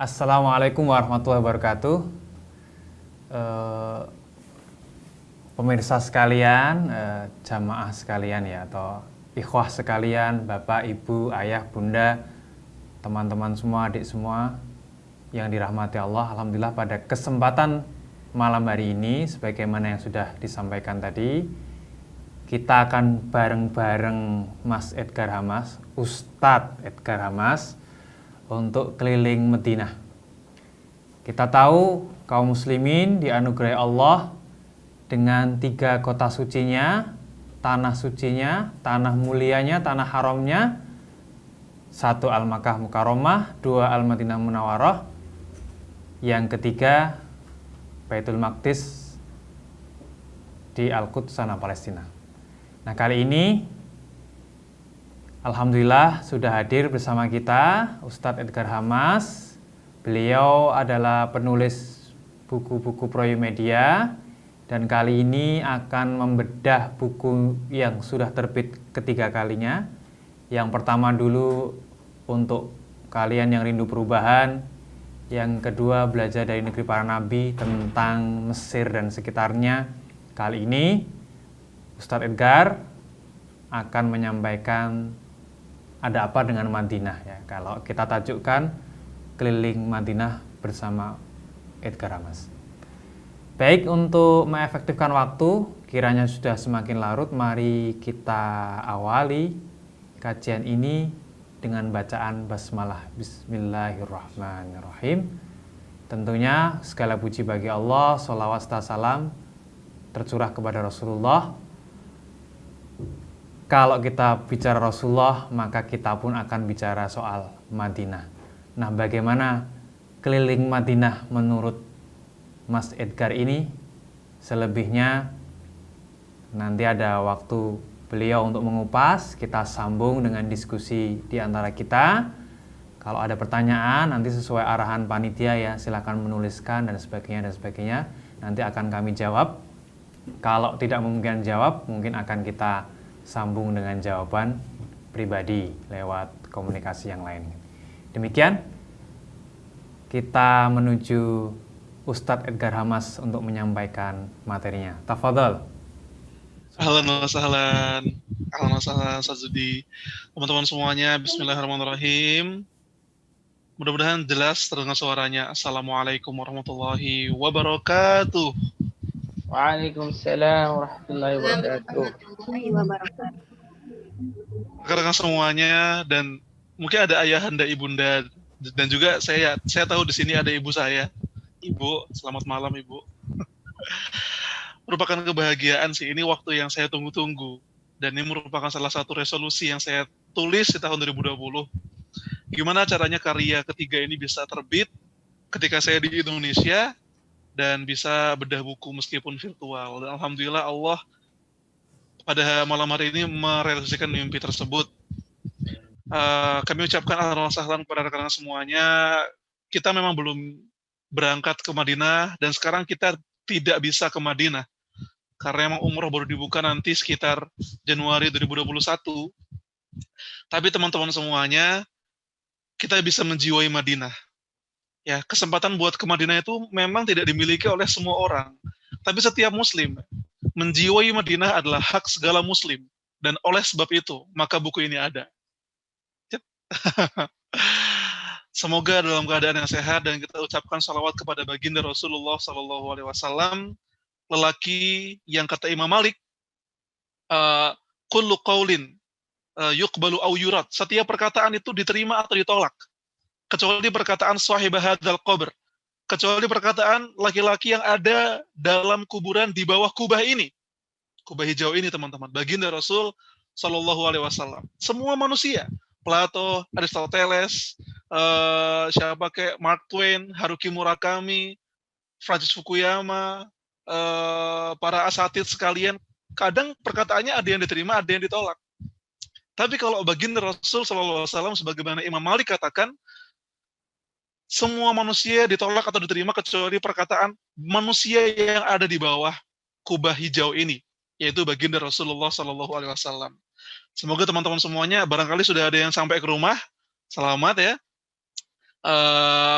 Assalamualaikum warahmatullahi wabarakatuh. Eh, Pemirsa sekalian, jamaah sekalian ya, atau ikhwah sekalian, bapak, ibu, ayah, bunda, teman-teman semua, adik semua yang dirahmati Allah. Alhamdulillah pada kesempatan malam hari ini, sebagaimana yang sudah disampaikan tadi, kita akan bareng-bareng Mas Edgar Hamas, Ustadz Edgar Hamas, untuk keliling Madinah. Kita tahu kaum muslimin dianugerahi Allah dengan 3 kota sucinya, tanah sucinya, tanah mulianya, tanah haramnya. 1 Al-Makkah Mukarramah, 2 Al-Madinah Munawwarah, yang ketiga Baitul Maqdis di Al-Quds sana Palestina. Nah, kali ini alhamdulillah sudah hadir bersama kita Ustadz Edgar Hamas. Beliau adalah penulis buku-buku Proyomedia dan kali ini akan membedah buku yang sudah terbit ketiga kalinya. Yang pertama dulu untuk kalian yang rindu perubahan, yang kedua belajar dari negeri para nabi tentang Mesir dan sekitarnya. Kali ini Ustadz Edgar akan menyampaikan ada apa dengan Madinah ya. Kalau kita tajukkan keliling Madinah bersama Edgar Hamas. Baik, untuk mengefektifkan waktu, kiranya sudah semakin larut, mari kita awali kajian ini dengan bacaan basmalah. Bismillahirrahmanirrahim. Tentunya segala puji bagi Allah, sholawat serta salam tercurah kepada Rasulullah. Kalau kita bicara Rasulullah, maka kita pun akan bicara soal Madinah. Nah, bagaimana keliling Madinah menurut Mas Edgar ini? Selebihnya nanti ada waktu beliau untuk mengupas, kita sambung dengan diskusi di antara kita. Kalau ada pertanyaan, nanti sesuai arahan panitia ya, silakan menuliskan dan sebagainya. Nanti akan kami jawab. Kalau tidak memungkinkan jawab, mungkin akan kita sambung dengan jawaban pribadi lewat komunikasi yang lain. Demikian, kita menuju Ustadz Edgar Hamas untuk menyampaikan materinya. Tafadhol. Ahlan wa sahlan. Ahlan wa sahlan Sazudi. Teman-teman semuanya, bismillahirrahmanirrahim. Mudah-mudahan jelas terdengar suaranya. Assalamualaikum warahmatullahi wabarakatuh. Waalaikumsalam warahmatullahi wabarakatuh. Rekan-rekan semuanya, dan mungkin ada ayahanda ibunda, dan juga saya tahu di sini ada ibu saya. Ibu, selamat malam Ibu. Merupakan kebahagiaan sih, ini waktu yang saya tunggu-tunggu. Dan ini merupakan salah satu resolusi yang saya tulis di tahun 2020. Gimana caranya karya ketiga ini bisa terbit ketika saya di Indonesia dan bisa bedah buku meskipun virtual. Dan alhamdulillah Allah pada malam hari ini merealisasikan mimpi tersebut. Kami ucapkan ahlan wa sahlan kepada rekan-rekan semuanya. Kita memang belum berangkat ke Madinah dan sekarang kita tidak bisa ke Madinah karena memang umroh baru dibuka nanti sekitar Januari 2021. Tapi teman-teman semuanya, kita bisa menjiwai Madinah. Ya, kesempatan buat ke Madinah itu memang tidak dimiliki oleh semua orang. Tapi setiap muslim, menjiwai Madinah adalah hak segala muslim. Dan oleh sebab itu, maka buku ini ada. Semoga dalam keadaan yang sehat dan kita ucapkan salawat kepada baginda Rasulullah SAW, lelaki yang kata Imam Malik, kullu qaulin yuqbalu au yurad. Setiap perkataan itu diterima atau ditolak, kecuali perkataan sahibah hadzal qabr, kecuali perkataan laki-laki yang ada dalam kuburan di bawah kubah ini, kubah hijau ini, teman-teman, baginda Rasul SAW. Semua manusia, Plato, Aristoteles, siapa kayak Mark Twain, Haruki Murakami, Francis Fukuyama, para asatid sekalian, kadang perkataannya ada yang diterima, ada yang ditolak. Tapi kalau baginda Rasul SAW, sebagaimana Imam Malik katakan, semua manusia ditolak atau diterima kecuali perkataan manusia yang ada di bawah kubah hijau ini, yaitu baginda Rasulullah SAW. Semoga teman-teman semuanya barangkali sudah ada yang sampai ke rumah. Selamat ya.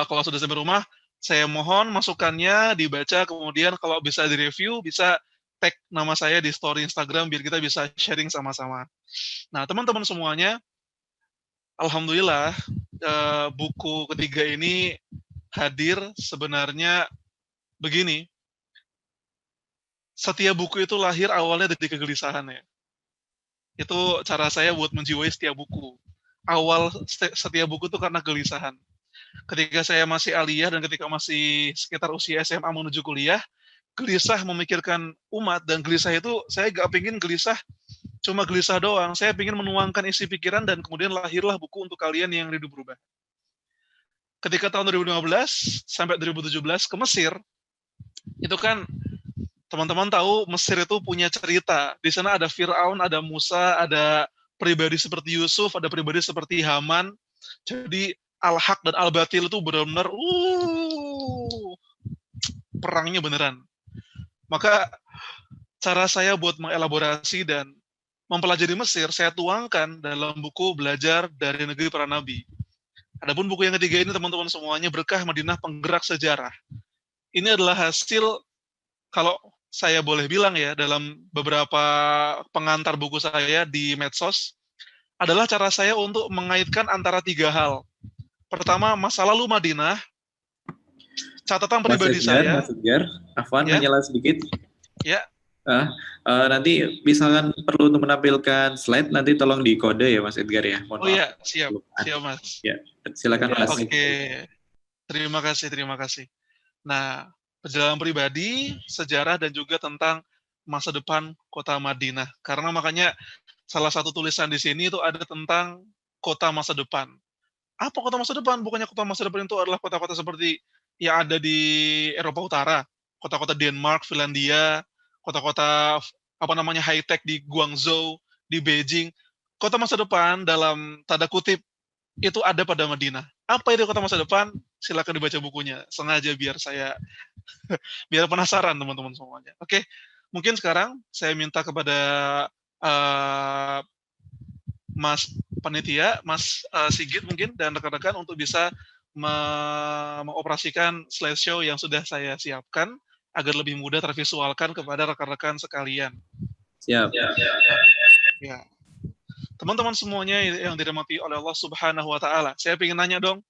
Kalau sudah sampai rumah, saya mohon masukannya dibaca, kemudian kalau bisa direview, bisa tag nama saya di story Instagram biar kita bisa sharing sama-sama. Nah, teman-teman semuanya, alhamdulillah buku ketiga ini hadir. Sebenarnya begini, setiap buku itu lahir awalnya dari kegelisahan ya. Itu cara saya buat menjiwai setiap buku. Awal setiap buku itu karena kegelisahan. Ketika saya masih aliyah dan ketika masih sekitar usia SMA menuju kuliah, gelisah memikirkan umat, dan gelisah itu saya gak pengen gelisah cuma gelisah doang. Saya pengen menuangkan isi pikiran, dan kemudian lahirlah buku untuk kalian yang rindu berubah. Ketika tahun 2015 sampai 2017 ke Mesir, itu kan teman-teman tahu Mesir itu punya cerita. Di sana ada Firaun, ada Musa, ada pribadi seperti Yusuf, ada pribadi seperti Haman. Jadi Al-Haq dan Al-Batil itu benar-benar perangnya beneran. Maka cara saya buat mengelaborasi dan mempelajari Mesir, saya tuangkan dalam buku Belajar dari Negeri Para Nabi. Adapun buku yang ketiga ini, teman-teman semuanya, Berkah Madinah Penggerak Sejarah. Ini adalah hasil, kalau saya boleh bilang ya, dalam beberapa pengantar buku saya di medsos, adalah cara saya untuk mengaitkan antara tiga hal. Pertama, masa lalu Madinah, catatan pribadi saya. Mas Edgar, Afwan Ya. menyela sedikit. Ya. Nanti misalkan perlu untuk menampilkan slide, nanti tolong dikode ya Mas Edgar ya. Mohon Oh maaf. iya, siap Mas. Ya, silakan Mas. Oke, terima kasih. Nah, perjalanan pribadi, sejarah, dan juga tentang masa depan kota Madinah. Karena makanya salah satu tulisan di sini itu ada tentang kota masa depan. Apa kota masa depan? Bukannya kota masa depan itu adalah kota-kota seperti yang ada di Eropa Utara, kota-kota Denmark, Finlandia, kota-kota high-tech di Guangzhou, di Beijing. Kota masa depan dalam tanda kutip itu ada pada Madinah. Apa itu kota masa depan? Silakan dibaca bukunya. Sengaja biar saya biar penasaran teman-teman semuanya. Oke, mungkin sekarang saya minta kepada Mas Panitia, Mas Sigit mungkin, dan rekan-rekan untuk bisa mengoperasikan slideshow yang sudah saya siapkan agar lebih mudah tervisualkan kepada rekan-rekan sekalian. Siap. Ya. Teman-teman semuanya yang dirahmati oleh Allah Subhanahu wa taala, saya ingin nanya dong.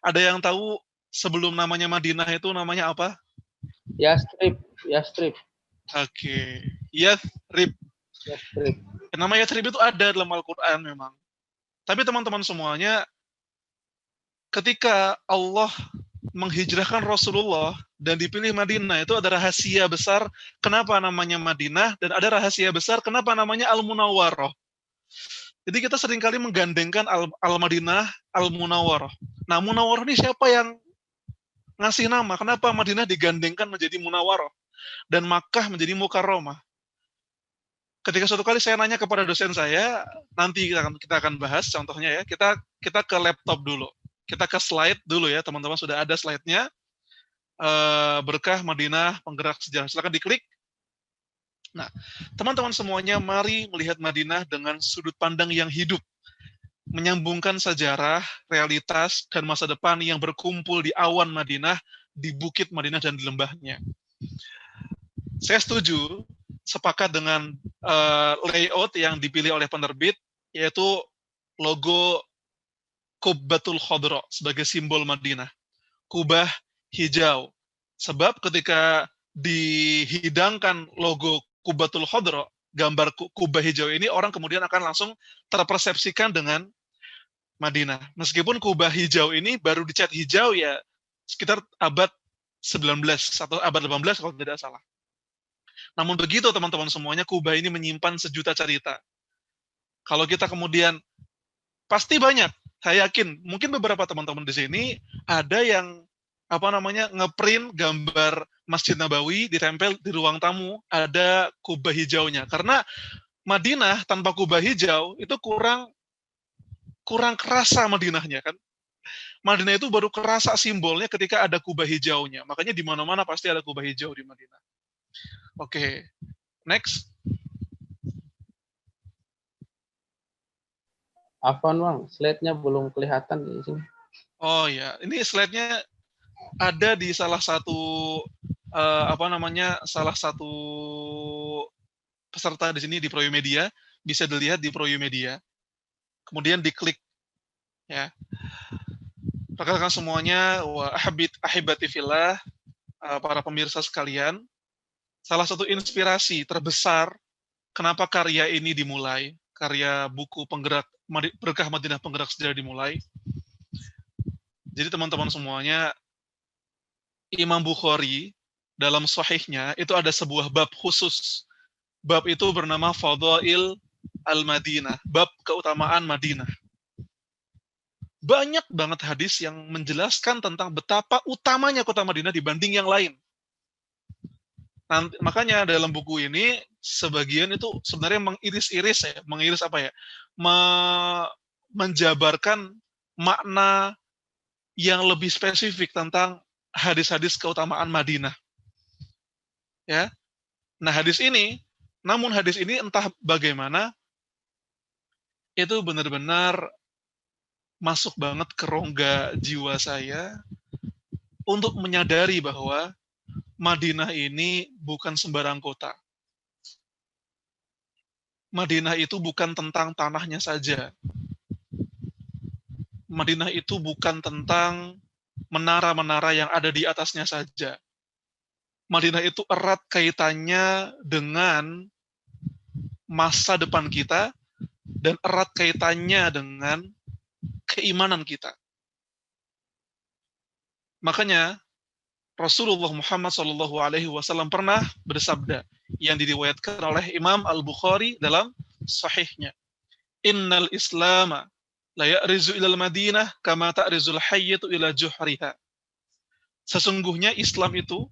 Ada yang tahu sebelum namanya Madinah itu namanya apa? Yastrib. Oke. Yathrib. Nama Yathrib itu ada dalam Al-Qur'an memang. Tapi teman-teman semuanya, ketika Allah menghijrahkan Rasulullah dan dipilih Madinah, itu ada rahasia besar kenapa namanya Madinah, dan ada rahasia besar kenapa namanya Al-Munawwarah. Jadi kita seringkali menggandengkan Al-Madinah, Al-Munawwarah. Nah, Munawwarah ini siapa yang ngasih nama? Kenapa Madinah digandengkan menjadi Munawwarah dan Makkah menjadi Mukarramah? Ketika suatu kali saya nanya kepada dosen saya, nanti kita akan bahas contohnya ya. Kita ke laptop dulu. Kita ke slide dulu ya, teman-teman, sudah ada slide-nya. Berkah Madinah Penggerak Sejarah. Silakan diklik. Nah, teman-teman semuanya, mari melihat Madinah dengan sudut pandang yang hidup, menyambungkan sejarah, realitas, dan masa depan yang berkumpul di awan Madinah, di bukit Madinah, dan di lembahnya. Saya setuju, sepakat dengan layout yang dipilih oleh penerbit, yaitu logo Qubbatul Khadra sebagai simbol Madinah. Kubah hijau. Sebab ketika dihidangkan logo Qubbatul Khadra, gambar kubah hijau ini, orang kemudian akan langsung terpersepsikan dengan Madinah. Meskipun kubah hijau ini baru dicat hijau ya sekitar abad 19 atau abad 18 kalau tidak salah. Namun begitu teman-teman semuanya, kubah ini menyimpan sejuta cerita. Kalau kita kemudian, pasti banyak, saya yakin, mungkin beberapa teman-teman di sini ada yang ngeprint gambar Masjid Nabawi, ditempel di ruang tamu, ada kubah hijaunya. Karena Madinah tanpa kubah hijau itu kurang kerasa Madinahnya kan. Madinah itu baru kerasa simbolnya ketika ada kubah hijaunya. Makanya di mana-mana pasti ada kubah hijau di Madinah. Oke, next. Afwan Bang, slide-nya belum kelihatan di sini. Oh ya, ini slide-nya ada di salah satu salah satu peserta di sini di Proyumedia, bisa dilihat di Proyumedia. Kemudian diklik ya. Rekan-rekan semuanya, wa ahibati fillah, para pemirsa sekalian, salah satu inspirasi terbesar kenapa karya ini dimulai, karya buku penggerak Berkah Madinah Penggerak Sejarah dimulai. Jadi teman-teman semuanya, Imam Bukhari dalam sahihnya itu ada sebuah bab khusus. Bab itu bernama Fadail Al-Madinah, bab keutamaan Madinah. Banyak banget hadis yang menjelaskan tentang betapa utamanya kota Madinah dibanding yang lain. Nanti, makanya dalam buku ini sebagian itu sebenarnya mengiris apa ya? Menjabarkan makna yang lebih spesifik tentang hadis-hadis keutamaan Madinah. Ya. Nah, hadis ini entah bagaimana itu benar-benar masuk banget ke rongga jiwa saya untuk menyadari bahwa Madinah ini bukan sembarang kota. Madinah itu bukan tentang tanahnya saja. Madinah itu bukan tentang menara-menara yang ada di atasnya saja. Madinah itu erat kaitannya dengan masa depan kita dan erat kaitannya dengan keimanan kita. Makanya Rasulullah Muhammad SAW pernah bersabda yang diriwayatkan oleh Imam Al-Bukhari dalam sahihnya. Innal Islama la ya'rizu ilal Madinah kama ta'rizul hayyatu ila juhriha. Sesungguhnya Islam itu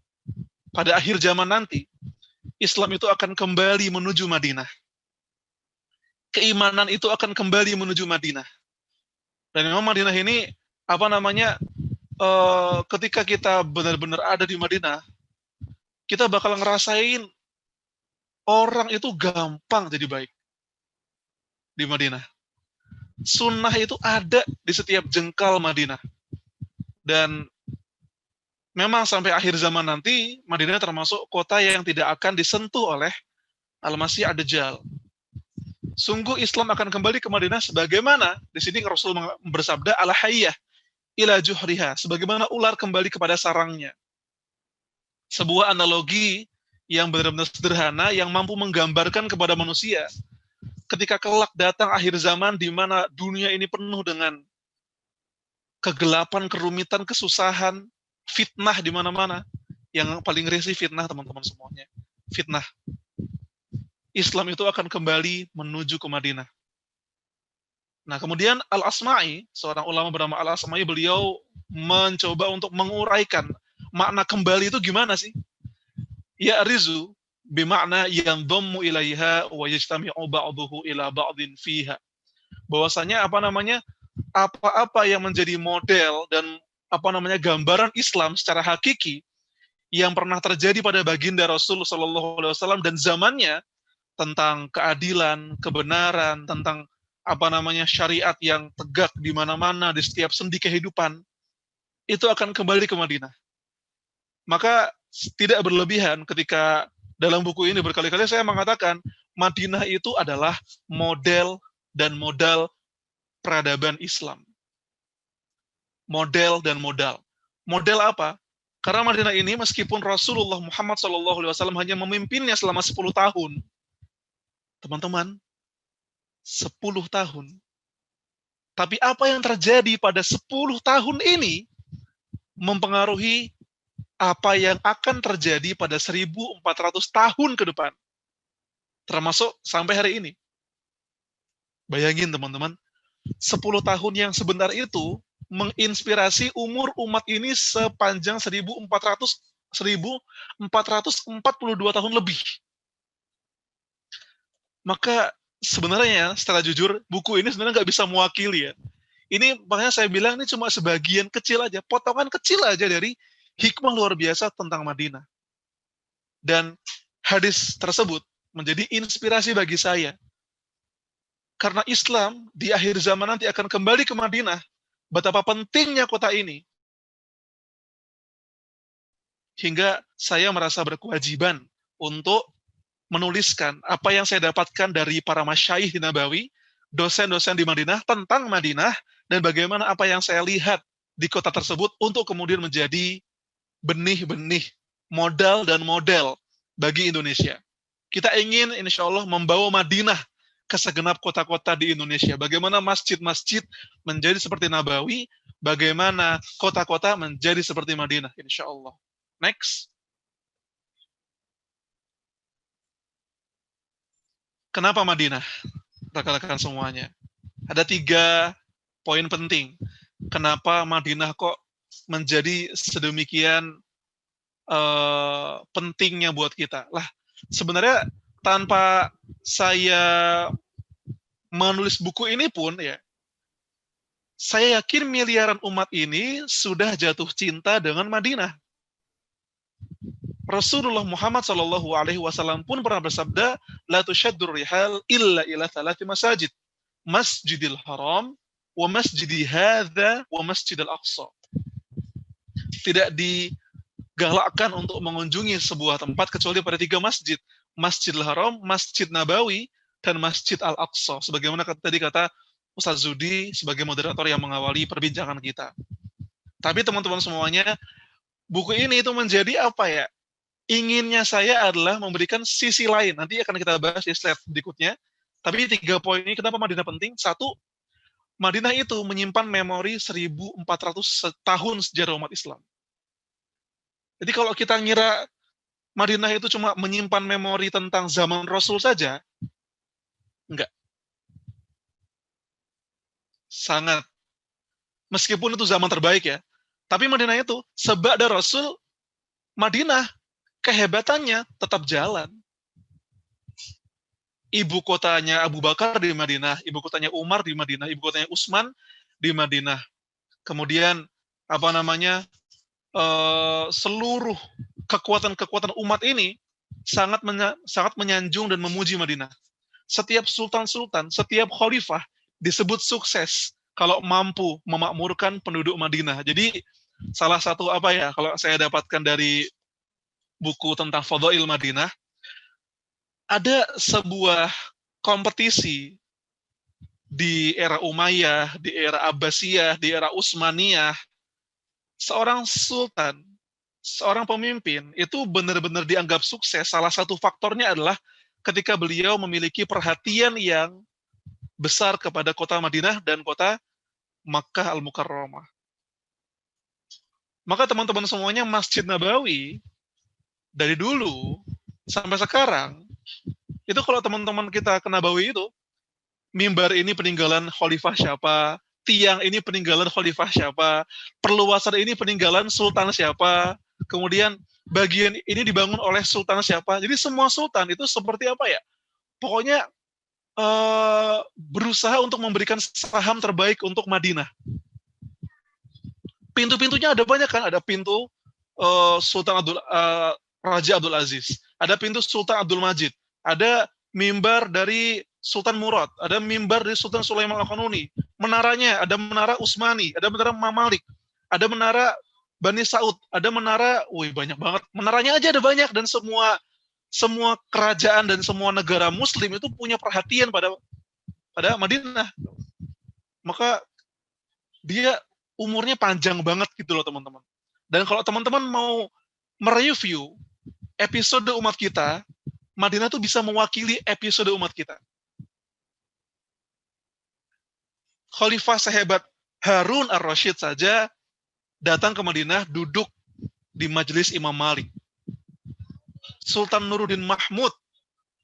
pada akhir zaman nanti, Islam itu akan kembali menuju Madinah. Keimanan itu akan kembali menuju Madinah. Dan memang Madinah ini ketika kita benar-benar ada di Madinah, kita bakal ngerasain orang itu gampang jadi baik di Madinah. Sunnah itu ada di setiap jengkal Madinah. Dan memang sampai akhir zaman nanti, Madinah termasuk kota yang tidak akan disentuh oleh Al-Masih Ad-Dajjal. Sungguh Islam akan kembali ke Madinah sebagaimana di sini Rasul bersabda al-hayyah ila juhriha, sebagaimana ular kembali kepada sarangnya. Sebuah analogi yang benar-benar sederhana yang mampu menggambarkan kepada manusia ketika kelak datang akhir zaman di mana dunia ini penuh dengan kegelapan, kerumitan, kesusahan, fitnah di mana-mana. Yang paling risih fitnah, teman-teman semuanya. Fitnah. Islam itu akan kembali menuju ke Madinah. Nah, kemudian Al-Asma'i, seorang ulama bernama Al-Asma'i, beliau mencoba untuk menguraikan makna kembali itu gimana sih? Ya'rizu bimakna yandhammu ilaiha wa yajtami'u ba'duhu ila ba'din fiha. Bahwasanya apa-apa yang menjadi model dan gambaran Islam secara hakiki yang pernah terjadi pada baginda Rasul SAW dan zamannya, tentang keadilan, kebenaran, tentang syariat yang tegak di mana-mana di setiap sendi kehidupan, itu akan kembali ke Madinah. Maka tidak berlebihan ketika dalam buku ini berkali-kali saya mengatakan Madinah itu adalah model dan modal peradaban Islam. Model dan modal. Model apa? Karena Madinah ini meskipun Rasulullah Muhammad SAW hanya memimpinnya selama 10 tahun, teman-teman, 10 tahun. Tapi apa yang terjadi pada 10 tahun ini mempengaruhi apa yang akan terjadi pada 1.400 tahun ke depan. Termasuk sampai hari ini. Bayangin teman-teman, 10 tahun yang sebentar itu menginspirasi umur umat ini sepanjang 1442 tahun lebih. Maka sebenarnya secara jujur buku ini sebenarnya nggak bisa mewakili ya. Ini makanya saya bilang ini cuma sebagian kecil aja, potongan kecil aja dari hikmah luar biasa tentang Madinah. Dan hadis tersebut menjadi inspirasi bagi saya. Karena Islam di akhir zaman nanti akan kembali ke Madinah betapa pentingnya kota ini, hingga saya merasa berkewajiban untuk menuliskan apa yang saya dapatkan dari para masyayikh di Nabawi, dosen-dosen di Madinah tentang Madinah, dan bagaimana apa yang saya lihat di kota tersebut untuk kemudian menjadi benih-benih, modal dan model bagi Indonesia. Kita ingin insya Allah membawa Madinah ke segenap kota-kota di Indonesia. Bagaimana masjid-masjid menjadi seperti Nabawi, bagaimana kota-kota menjadi seperti Madinah, insya Allah. Next. Kenapa Madinah? Rekan-rekan semuanya. Ada 3 poin penting. Kenapa Madinah kok menjadi sedemikian pentingnya buat kita. Lah, sebenarnya tanpa saya menulis buku ini pun ya, saya yakin miliaran umat ini sudah jatuh cinta dengan Madinah. Rasulullah Muhammad SAW pun pernah bersabda, la tushaddur rihal illa ila 3 masajid, Masjidil Haram, wa masjidi hadza, wa Masjidil Aqsa. Tidak digalakkan untuk mengunjungi sebuah tempat kecuali pada 3 masjid, Masjidil Haram, Masjid Nabawi, dan Masjid Al-Aqsa. Sebagaimana tadi kata Ustaz Zudi sebagai moderator yang mengawali perbincangan kita. Tapi teman-teman semuanya, buku ini itu menjadi apa ya? Inginnya saya adalah memberikan sisi lain. Nanti akan kita bahas di slide berikutnya. Tapi 3 poin ini kenapa Madinah penting? 1, Madinah itu menyimpan memori 1400 tahun sejarah umat Islam. Jadi kalau kita ngira Madinah itu cuma menyimpan memori tentang zaman Rasul saja, enggak. Sangat. Meskipun itu zaman terbaik ya. Tapi Madinah itu, seba'da Rasul, Madinah kehebatannya tetap jalan. Ibu kotanya Abu Bakar di Madinah, ibu kotanya Umar di Madinah, ibu kotanya Utsman di Madinah. Kemudian seluruh kekuatan-kekuatan umat ini sangat menyanjung dan memuji Madinah. Setiap sultan-sultan, setiap khalifah disebut sukses kalau mampu memakmurkan penduduk Madinah. Jadi salah satu kalau saya dapatkan dari buku tentang Fadail Madinah, ada sebuah kompetisi di era Umayyah, di era Abbasiyah, di era Utsmaniyah. Seorang sultan, seorang pemimpin itu benar-benar dianggap sukses. Salah satu faktornya adalah ketika beliau memiliki perhatian yang besar kepada kota Madinah dan kota Makkah Al-Mukarramah. Maka teman-teman semuanya, Masjid Nabawi dari dulu sampai sekarang, itu kalau teman-teman kita ke Nabawi itu, mimbar ini peninggalan khalifah siapa, tiang ini peninggalan khalifah siapa, perluasan ini peninggalan sultan siapa, kemudian bagian ini dibangun oleh sultan siapa. Jadi semua sultan itu seperti apa ya? Pokoknya berusaha untuk memberikan saham terbaik untuk Madinah. Pintu-pintunya ada banyak kan, ada pintu Raja Abdul Aziz, ada pintu Sultan Abdul Majid, ada mimbar dari Sultan Murad, ada mimbar dari Sultan Sulaiman Al-Qanuni, menaranya ada menara Utsmani, ada menara Mamalik, ada menara Bani Saud, ada menara, banyak banget, menaranya aja ada banyak, dan semua kerajaan dan semua negara Muslim itu punya perhatian pada Madinah. Maka dia umurnya panjang banget gitu loh teman-teman. Dan kalau teman-teman mau mereview episode umat kita, Madinah itu bisa mewakili episode umat kita. Khalifah sehebat Harun ar-Rasyid saja datang ke Madinah, duduk di majelis Imam Malik. Sultan Nuruddin Mahmud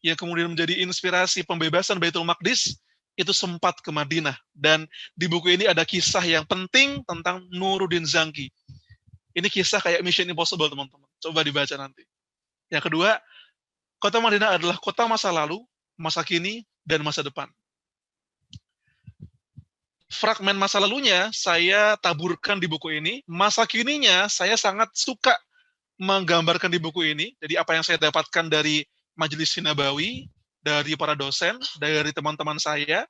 yang kemudian menjadi inspirasi pembebasan Baitul Maqdis itu sempat ke Madinah. Dan di buku ini ada kisah yang penting tentang Nuruddin Zangki. Ini kisah kayak Mission Impossible teman-teman. Coba dibaca nanti. Yang kedua, kota Madinah adalah kota masa lalu, masa kini, dan masa depan. Fragmen masa lalunya saya taburkan di buku ini. Masa kininya saya sangat suka menggambarkan di buku ini. Jadi apa yang saya dapatkan dari Majelis Nabawi, dari para dosen, dari teman-teman saya,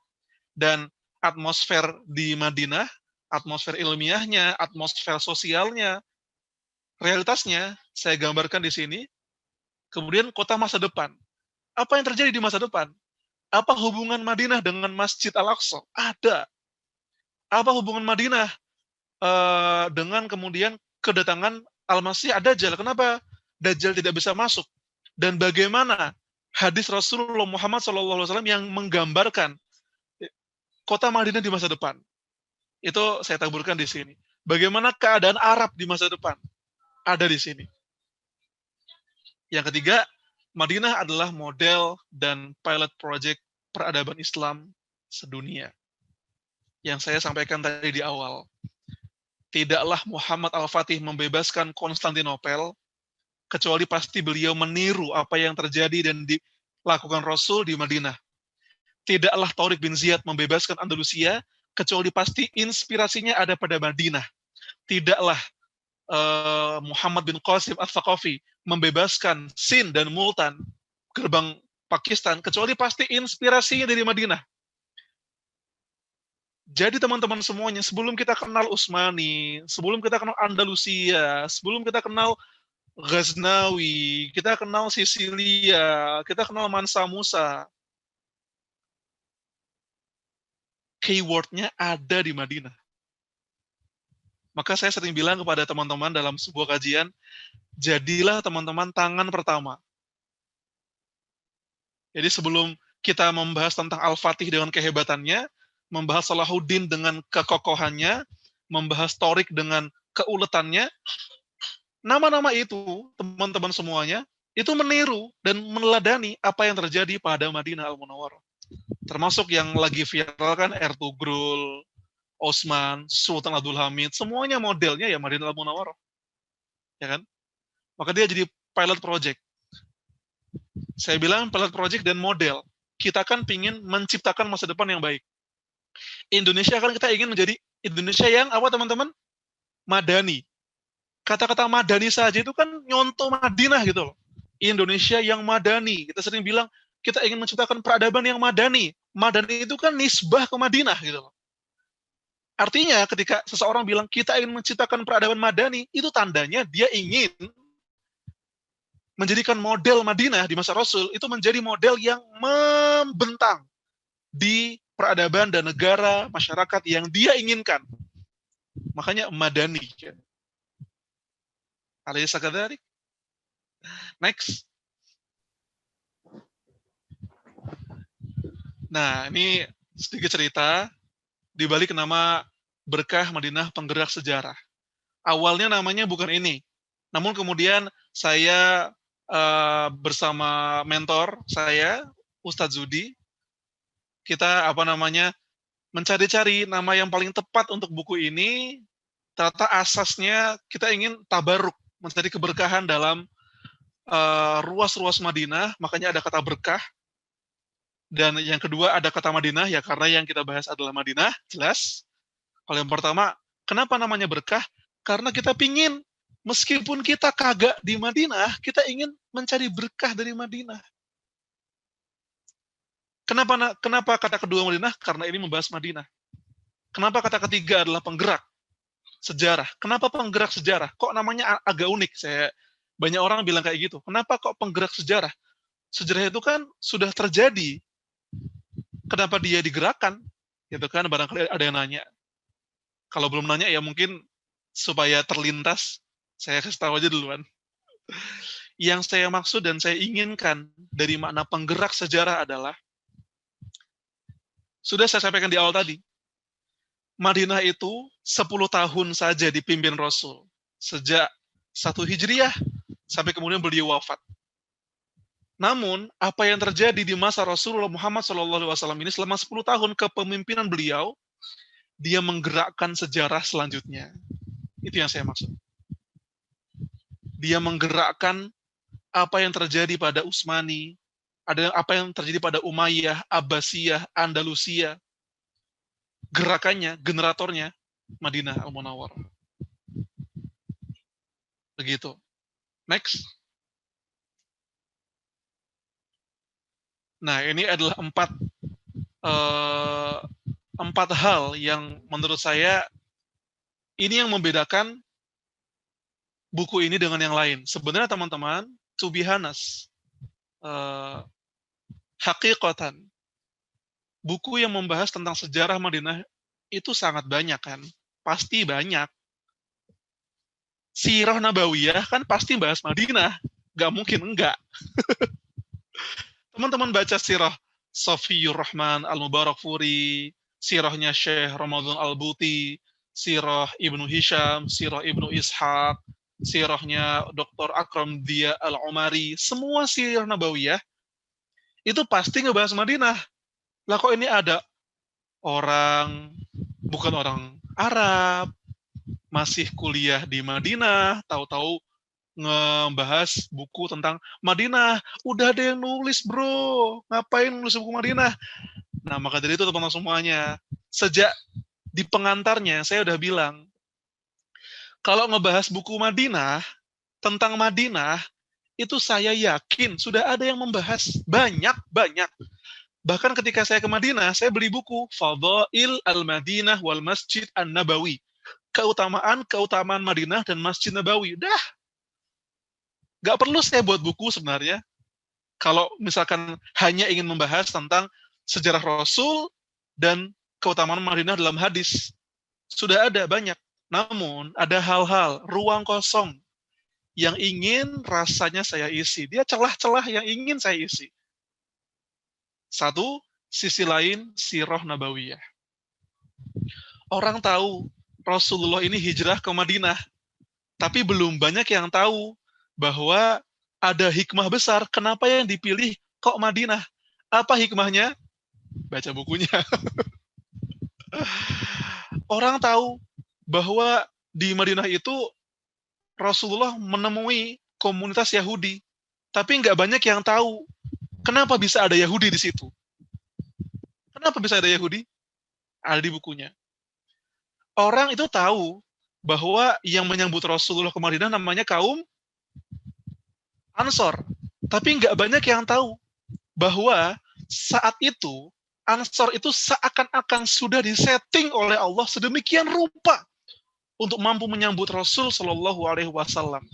dan atmosfer di Madinah, atmosfer ilmiahnya, atmosfer sosialnya, realitasnya saya gambarkan di sini. Kemudian kota masa depan. Apa yang terjadi di masa depan? Apa hubungan Madinah dengan Masjid Al-Aqsa? Ada. Apa hubungan Madinah dengan kemudian kedatangan Al-Masih Ad-Dajjal? Kenapa Dajjal tidak bisa masuk? Dan bagaimana hadis Rasulullah Muhammad SAW yang menggambarkan kota Madinah di masa depan? Itu saya taburkan di sini. Bagaimana keadaan Arab di masa depan? Ada di sini. Yang ketiga, Madinah adalah model dan pilot project peradaban Islam sedunia. Yang saya sampaikan tadi di awal. Tidaklah Muhammad Al-Fatih membebaskan Konstantinopel, kecuali pasti beliau meniru apa yang terjadi dan dilakukan Rasul di Madinah. Tidaklah Thauriq bin Ziyad membebaskan Andalusia, kecuali pasti inspirasinya ada pada Madinah. Tidaklah Muhammad bin Qasim Al-Thaqafi membebaskan Sind dan Multan, gerbang Pakistan, kecuali pasti inspirasinya dari Madinah. Jadi teman-teman semuanya, sebelum kita kenal Utsmani, sebelum kita kenal Andalusia, sebelum kita kenal Ghaznawi, kita kenal Sisilia, kita kenal Mansa Musa, keywordnya ada di Madinah. Maka saya sering bilang kepada teman-teman dalam sebuah kajian, jadilah teman-teman tangan pertama. Jadi sebelum kita membahas tentang Al-Fatih dengan kehebatannya, membahas Salahuddin dengan kekokohannya, membahas Thauriq dengan keuletannya, nama-nama itu, teman-teman semuanya, itu meniru dan meneladani apa yang terjadi pada Madinah Al-Munawwarah. Termasuk yang lagi viral kan, Ertugrul, Osman, Sultan Abdul Hamid, semuanya modelnya ya Madinah Al-Munawwarah. Ya kan? Maka dia jadi pilot project. Saya bilang pilot project dan model. Kita kan pingin menciptakan masa depan yang baik. Indonesia kan kita ingin menjadi Indonesia yang apa teman-teman? Madani. Kata-kata madani saja itu kan nyontoh Madinah gitu loh. Indonesia yang madani. Kita sering bilang kita ingin menciptakan peradaban yang madani. Madani itu kan nisbah ke Madinah gitu loh. Artinya ketika seseorang bilang kita ingin menciptakan peradaban madani, itu tandanya dia ingin menjadikan model Madinah di masa Rasul itu menjadi model yang membentang di peradaban dan negara masyarakat yang dia inginkan. Makanya madani. Alaysa kadzalik? Next. Nah, ini sedikit cerita di balik nama Berkah Madinah Penggerak Sejarah. Awalnya namanya bukan ini. Namun kemudian saya bersama mentor saya, Ustadz Zudi, kita mencari-cari nama yang paling tepat untuk buku ini. Ternyata asasnya kita ingin tabaruk, mencari keberkahan dalam ruas-ruas Madinah, makanya ada kata berkah. Dan yang kedua ada kata Madinah, ya karena yang kita bahas adalah Madinah, jelas. Kalau yang pertama, kenapa namanya berkah? Karena kita pingin, meskipun kita kagak di Madinah, kita ingin mencari berkah dari Madinah. Kenapa kata kedua Madinah? Karena ini membahas Madinah. Kenapa kata ketiga adalah penggerak sejarah? Kenapa penggerak sejarah? Kok namanya agak unik? Banyak orang bilang kayak gitu. Kenapa kok penggerak sejarah? Sejarah itu kan sudah terjadi. Kenapa dia digerakkan? Gitu kan, barangkali ada yang nanya. Kalau belum nanya ya mungkin supaya terlintas, saya kasih tahu aja duluan. Yang saya maksud dan saya inginkan dari makna penggerak sejarah adalah, sudah saya sampaikan di awal tadi, Madinah itu 10 tahun saja dipimpin Rasul. Sejak 1 Hijriah sampai kemudian beliau wafat. Namun, apa yang terjadi di masa Rasulullah Muhammad SAW ini selama 10 tahun kepemimpinan beliau, dia menggerakkan sejarah selanjutnya. Itu yang saya maksud. Dia menggerakkan apa yang terjadi pada Utsmani, apa yang terjadi pada Umayyah, Abbasiyah, Andalusia. Gerakannya, generatornya, Madinah Al-Munawwarah. Begitu. Next. Nah, ini adalah 4 hal yang menurut saya Ini yang membedakan buku ini dengan yang lain. Sebenarnya teman-teman, to be honest, hakikatan, buku yang membahas tentang sejarah Madinah itu sangat banyak kan. Pasti banyak. Sirah Nabawiyah kan pasti bahas Madinah. Gak mungkin enggak. Teman-teman baca sirah Safiyur Rahman Al-Mubarakfuri, sirahnya Syekh Ramadan Al-Buti, sirah Ibnu Hisham, sirah Ibnu Ishaq, sirahnya Dr. Akram Dia Al-Umari, semua sirah Nabawiyah itu pasti ngebahas Madinah. Lah kok ini ada orang, bukan orang Arab, masih kuliah di Madinah, tahu-tahu ngebahas buku tentang Madinah. Udah ada yang nulis, bro. Ngapain nulis buku Madinah? Nah, maka dari itu teman-teman semuanya, sejak di pengantarnya saya udah bilang, kalau ngebahas buku Madinah, tentang Madinah, itu saya yakin sudah ada yang membahas. Banyak. Bahkan ketika saya ke Madinah, saya beli buku Fadail Al-Madinah wal Masjid An-Nabawi. Keutamaan Madinah dan Masjid Nabawi. Dah. Gak perlu saya buat buku sebenarnya. Kalau misalkan hanya ingin membahas tentang sejarah Rasul dan keutamaan Madinah dalam hadis. Sudah ada banyak. Namun ada hal-hal, ruang kosong yang ingin rasanya saya isi. Dia celah-celah yang ingin saya isi. Satu, sisi lain, sirah Nabawiyah. Orang tahu Rasulullah ini hijrah ke Madinah. Tapi belum banyak yang tahu bahwa ada hikmah besar. Kenapa yang dipilih kok Madinah? Apa hikmahnya? Baca bukunya. Orang tahu bahwa di Madinah itu Rasulullah menemui komunitas Yahudi. Tapi nggak banyak yang tahu kenapa bisa ada Yahudi di situ. Kenapa bisa ada Yahudi? Ada di bukunya. Orang itu tahu bahwa yang menyambut Rasulullah ke Madinah namanya kaum Ansor. Tapi nggak banyak yang tahu bahwa saat itu Ansor itu seakan-akan sudah disetting oleh Allah sedemikian rupa untuk mampu menyambut Rasul Shallallahu Alaihi Wasallam.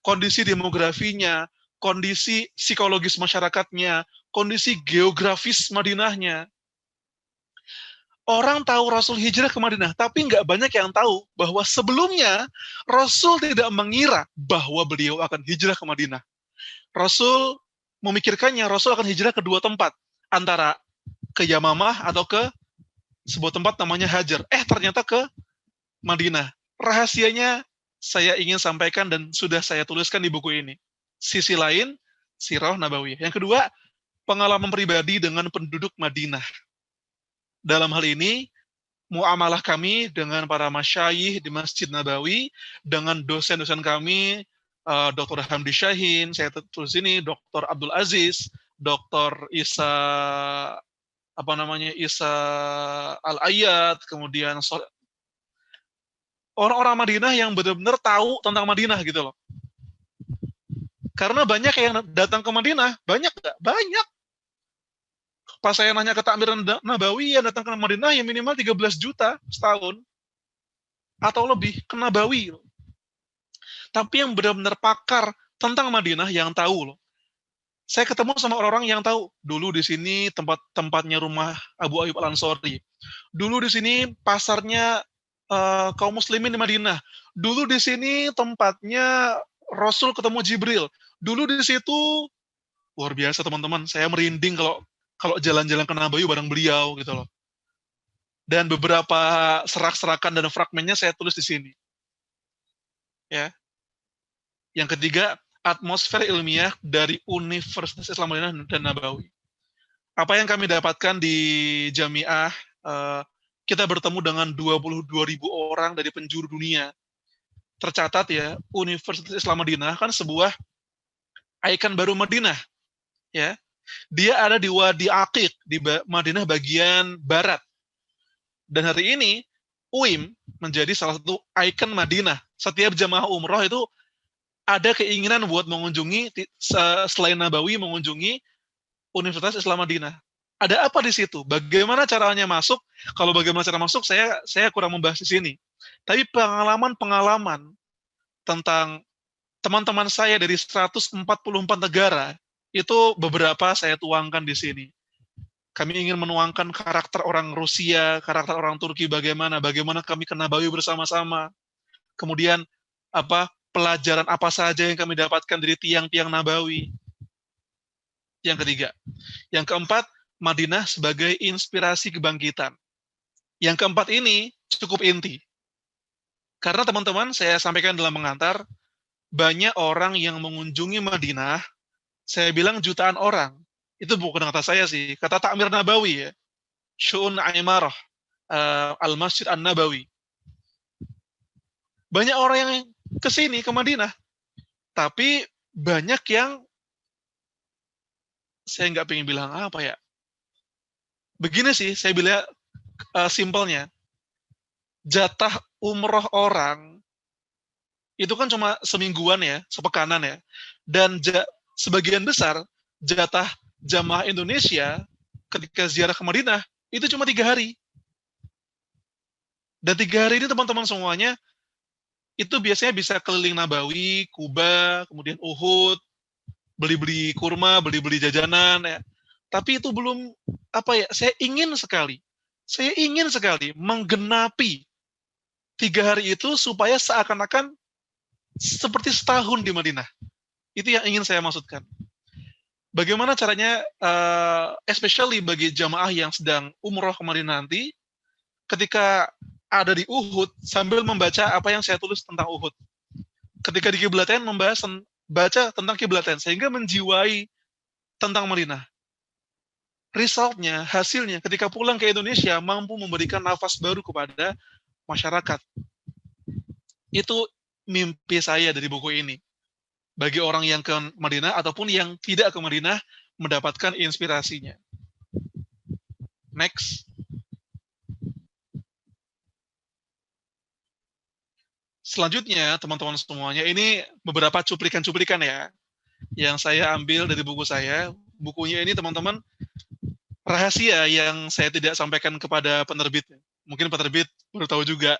Kondisi demografinya, kondisi psikologis masyarakatnya, kondisi geografis Madinahnya. Orang tahu Rasul hijrah ke Madinah, tapi nggak banyak yang tahu bahwa sebelumnya Rasul tidak mengira bahwa beliau akan hijrah ke Madinah. Rasul memikirkannya Rasul akan hijrah ke dua tempat, antara ke Yamamah atau ke sebuah tempat namanya Hajar. Ternyata ke Madinah. Rahasianya saya ingin sampaikan dan sudah saya tuliskan di buku ini. Sisi lain, sirah Nabawiyah. Yang kedua, pengalaman pribadi dengan penduduk Madinah. Dalam hal ini, muamalah kami dengan para masyayikh di Masjid Nabawi, dengan dosen-dosen kami, Dr. Hamdi Syahin, saya tulis ini, Dr. Abdul Aziz, Dr. Isa Al-Ayyad, kemudian orang-orang Madinah yang benar-benar tahu tentang Madinah gitu loh. Karena banyak yang datang ke Madinah, banyak nggak? Banyak. Pas saya nanya ke Takmir Nabawi yang datang ke Madinah ya minimal 13 juta setahun. Atau lebih, ke Nabawi. Tapi yang benar-benar pakar tentang Madinah yang tahu loh. Saya ketemu sama orang-orang yang tahu. Dulu di sini tempatnya rumah Abu Ayyub Al-Ansori. Dulu di sini pasarnya kaum muslimin di Madinah. Dulu di sini tempatnya Rasul ketemu Jibril. Dulu di situ luar biasa teman-teman. Saya merinding kalau jalan-jalan ke Nabawi bareng beliau gitu loh. Dan beberapa serak-serakan dan fragmennya saya tulis di sini. Ya. Yang ketiga, atmosfer ilmiah dari Universitas Islam Madinah dan Nabawi. Apa yang kami dapatkan di Jamiah, kita bertemu dengan 22.000 orang dari penjuru dunia. Tercatat ya, Universitas Islam Madinah kan sebuah ikon baru Madinah. Ya. Dia ada di Wadi Aqiq, di Madinah bagian barat. Dan hari ini, UIM menjadi salah satu ikon Madinah. Setiap jamaah umroh itu ada keinginan buat mengunjungi, selain Nabawi, mengunjungi Universitas Islam Madinah. Ada apa di situ? Bagaimana caranya masuk? Kalau bagaimana cara masuk, saya kurang membahas di sini. Tapi pengalaman-pengalaman tentang teman-teman saya dari 144 negara, itu beberapa saya tuangkan di sini. Kami ingin menuangkan karakter orang Rusia, karakter orang Turki bagaimana kami kena bayu bersama-sama. Kemudian pelajaran apa saja yang kami dapatkan dari tiang-tiang Nabawi. Yang ketiga. Yang keempat, Madinah sebagai inspirasi kebangkitan. Yang keempat ini cukup inti. Karena teman-teman, saya sampaikan dalam mengantar, banyak orang yang mengunjungi Madinah, saya bilang jutaan orang. Itu bukan kata saya sih, kata Ta'mir Nabawi ya. Syu'un Aimarah, Al-Masjid An-Nabawi. Banyak orang yang ke sini, ke Madinah. Tapi banyak yang, saya nggak pengen bilang apa ya. Begini sih, saya bilang simpelnya. Jatah umroh orang, itu kan cuma semingguan ya, sepekanan ya. Dan sebagian besar, jatah jamaah Indonesia ketika ziarah ke Madinah, itu cuma 3 hari. Dan 3 hari ini teman-teman semuanya, itu biasanya bisa keliling Nabawi, Kuba, kemudian Uhud, beli-beli kurma, beli-beli jajanan ya. Tapi itu belum saya ingin sekali menggenapi 3 hari itu supaya seakan-akan seperti setahun di Madinah. Itu yang ingin saya maksudkan. Bagaimana caranya, especially bagi jamaah yang sedang umroh ke Madinah nanti, ketika ada di Uhud, sambil membaca apa yang saya tulis tentang Uhud. Ketika di Kiblatain, baca tentang Kiblatain, sehingga menjiwai tentang Madinah. Resultnya, hasilnya, ketika pulang ke Indonesia, mampu memberikan nafas baru kepada masyarakat. Itu mimpi saya dari buku ini. Bagi orang yang ke Madinah ataupun yang tidak ke Madinah, mendapatkan inspirasinya. Next. Selanjutnya, teman-teman semuanya, ini beberapa cuplikan-cuplikan ya, yang saya ambil dari buku saya. Bukunya ini, teman-teman, rahasia yang saya tidak sampaikan kepada penerbit. Mungkin penerbit baru tahu juga.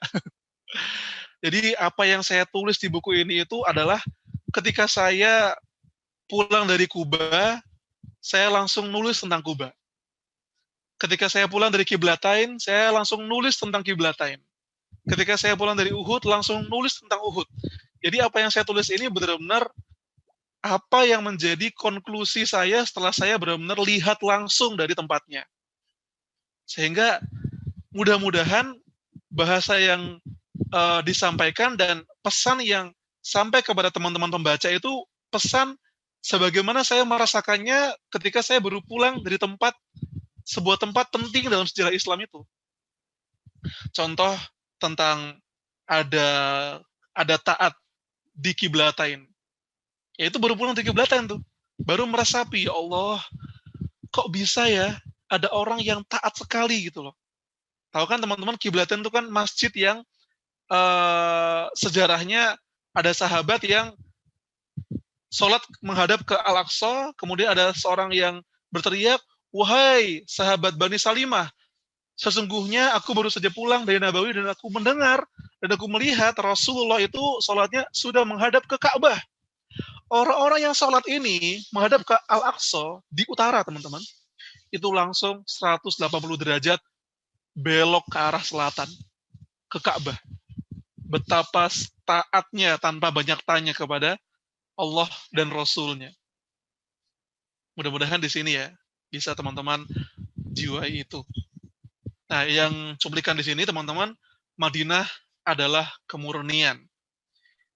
Jadi, apa yang saya tulis di buku ini itu adalah ketika saya pulang dari Kuba, saya langsung nulis tentang Kuba. Ketika saya pulang dari Kiblatain, saya langsung nulis tentang Kiblatain. Ketika saya pulang dari Uhud, langsung nulis tentang Uhud. Jadi apa yang saya tulis ini benar-benar apa yang menjadi konklusi saya setelah saya benar-benar lihat langsung dari tempatnya. Sehingga mudah-mudahan bahasa yang disampaikan dan pesan yang sampai kepada teman-teman pembaca itu pesan sebagaimana saya merasakannya ketika saya baru pulang dari sebuah tempat penting dalam sejarah Islam itu. Contoh tentang ada taat di Kiblatain. Ya itu baru pulang di Kiblatain tuh. Baru meresapi, ya Allah, kok bisa ya ada orang yang taat sekali gitu loh. Tahu kan teman-teman, Kiblatain itu kan masjid yang sejarahnya ada sahabat yang sholat menghadap ke Al-Aqsa, kemudian ada seorang yang berteriak, wahai sahabat Bani Salimah, sesungguhnya aku baru saja pulang dari Nabawi dan aku mendengar dan aku melihat Rasulullah itu sholatnya sudah menghadap ke Ka'bah. Orang-orang yang sholat ini menghadap ke Al-Aqsa di utara, teman-teman, itu langsung 180 derajat belok ke arah selatan, ke Ka'bah. Betapa taatnya tanpa banyak tanya kepada Allah dan Rasulnya. Mudah-mudahan di sini ya, bisa teman-teman jiwai itu. Nah, yang cuplikan di sini, teman-teman, Madinah adalah kemurnian.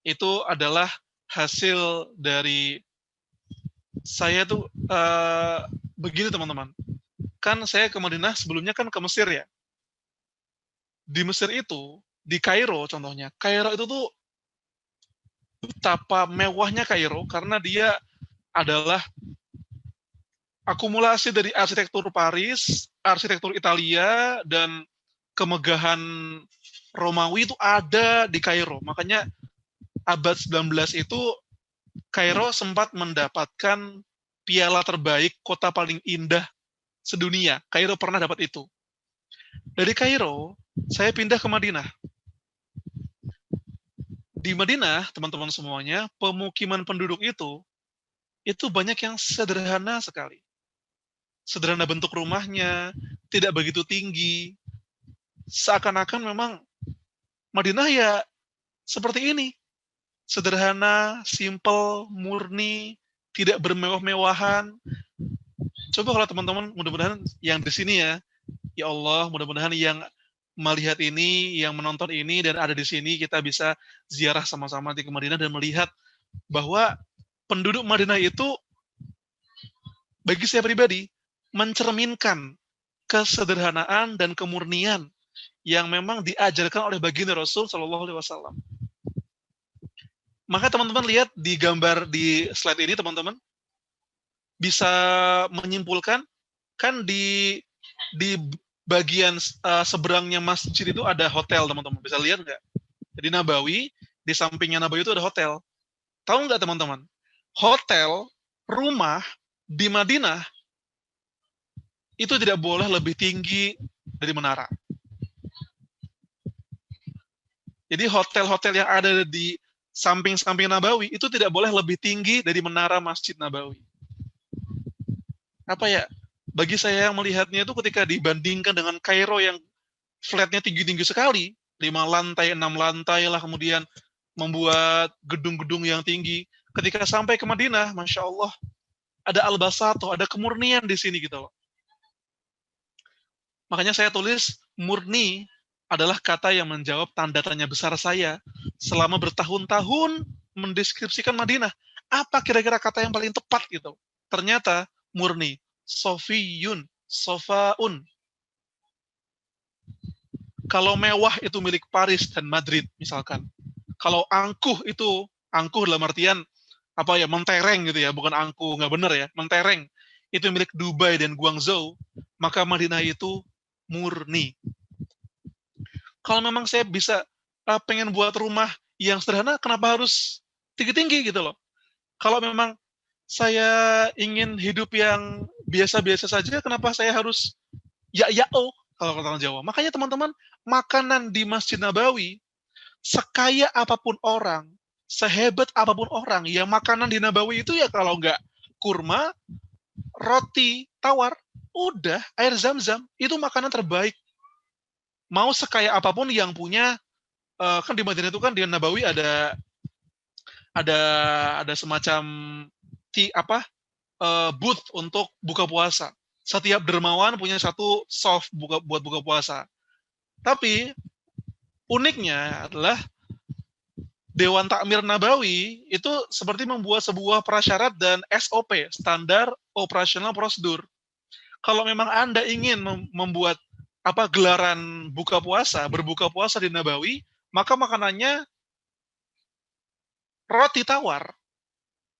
Itu adalah hasil dari saya tuh begini, teman-teman. Kan saya ke Madinah sebelumnya kan ke Mesir ya. Di Mesir itu, di Kairo contohnya, Kairo itu tuh betapa mewahnya Kairo karena dia adalah akumulasi dari arsitektur Paris, arsitektur Italia, dan kemegahan Romawi itu ada di Kairo. Makanya abad 19 itu Kairo sempat mendapatkan piala terbaik kota paling indah sedunia. Kairo pernah dapat itu. Dari Kairo, saya pindah ke Madinah. Di Madinah, teman-teman semuanya, pemukiman penduduk itu banyak yang sederhana sekali. Sederhana bentuk rumahnya, tidak begitu tinggi. Seakan-akan memang Madinah ya seperti ini. Sederhana, simple, murni, tidak bermewah-mewahan. Coba kalau teman-teman, mudah-mudahan yang di sini ya Allah, mudah-mudahan yang melihat ini, yang menonton ini, dan ada di sini, kita bisa ziarah sama-sama di Madinah dan melihat bahwa penduduk Madinah itu, bagi saya pribadi, mencerminkan kesederhanaan dan kemurnian yang memang diajarkan oleh baginda Rasul Shallallahu Alaihi Wasallam. Maka teman-teman lihat di gambar di slide ini, teman-teman bisa menyimpulkan kan di bagian seberangnya masjid itu ada hotel, teman-teman. Bisa lihat nggak? Jadi Nabawi, di sampingnya Nabawi itu ada hotel. Tahu nggak teman-teman? Hotel, rumah di Madinah itu tidak boleh lebih tinggi dari menara. Jadi hotel-hotel yang ada di samping-samping Nabawi itu tidak boleh lebih tinggi dari menara Masjid Nabawi. Apa ya? Bagi saya yang melihatnya itu ketika dibandingkan dengan Kairo yang flatnya tinggi-tinggi sekali, 5 lantai, 6 lantai lah, kemudian membuat gedung-gedung yang tinggi. Ketika sampai ke Madinah, Masya Allah, ada al-basato, ada kemurnian di sini gitu loh. Makanya saya tulis murni adalah kata yang menjawab tanda tanya besar saya selama bertahun-tahun mendeskripsikan Madinah. Apa kira-kira kata yang paling tepat gitu? Ternyata murni, sofiyun, sofaun. Kalau mewah itu milik Paris dan Madrid misalkan. Kalau angkuh itu, angkuh dalam artian apa ya, mentereng gitu ya, bukan angkuh, nggak bener ya, mentereng. Itu milik Dubai dan Guangzhou, maka Madinah itu murni. Kalau memang saya bisa pengen buat rumah yang sederhana, kenapa harus tinggi-tinggi gitu loh? Kalau memang saya ingin hidup yang biasa-biasa saja, kenapa saya harus ya-ya-oh kalau kata orang Jawa? Makanya teman-teman, makanan di Masjid Nabawi, sekaya apapun orang, sehebat apapun orang, ya makanan di Nabawi itu ya kalau nggak kurma, roti tawar, udah air zam-zam, itu makanan terbaik. Mau sekaya apapun yang punya, kan di Madinah itu kan di Nabawi ada semacam booth untuk buka puasa. Setiap dermawan punya satu soft buat buka puasa. Tapi uniknya adalah Dewan Takmir Nabawi itu seperti membuat sebuah prasyarat dan SOP, standar operasional prosedur. Kalau memang Anda ingin membuat gelaran berbuka puasa di Nabawi, maka makanannya roti tawar.